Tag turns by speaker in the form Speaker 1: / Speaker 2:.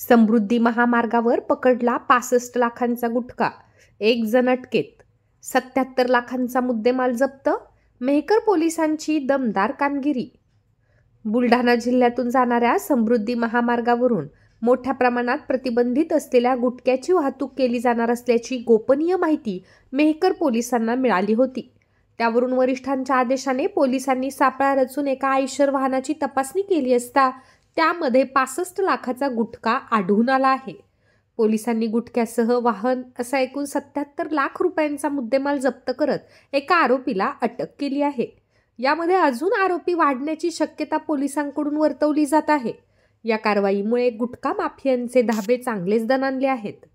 Speaker 1: समृद्धी महामार्गावर पकडला 65 लाखांचा गुटखा, 1 जण अटकेत. 77 लाखांचा मुद्देमाल जप्त. मेहकर पोलिसांची दमदार कामगिरी. बुलढाणा जिल्ह्यातून जाणाऱ्या समृद्धी महामार्गावरून मोठ्या प्रमाणात प्रतिबंधित असलेल्या गुटख्याची वाहतूक केली जाणार असल्याची गोपनीय माहिती मेहकर पोलिसांना मिळाली होती. त्यावरून वरिष्ठांच्या आदेशाने पोलिसांनी सापळा रचून एका आयशर वाहनाची तपासणी केली असता त्यामध्ये 65 लाखाचा गुटखा आढळून आला आहे. पोलिसांनी गुटख्यासह वाहन असा एकूण 77 लाख रुपयांचा मुद्देमाल जप्त करत एका आरोपीला अटक केली आहे. यामध्ये अजून आरोपी वाढण्याची शक्यता पोलिसांकडून वर्तवली जात आहे. या कारवाईमुळे गुटखा माफियांचे धाबे चांगलेच दणाणले आहेत.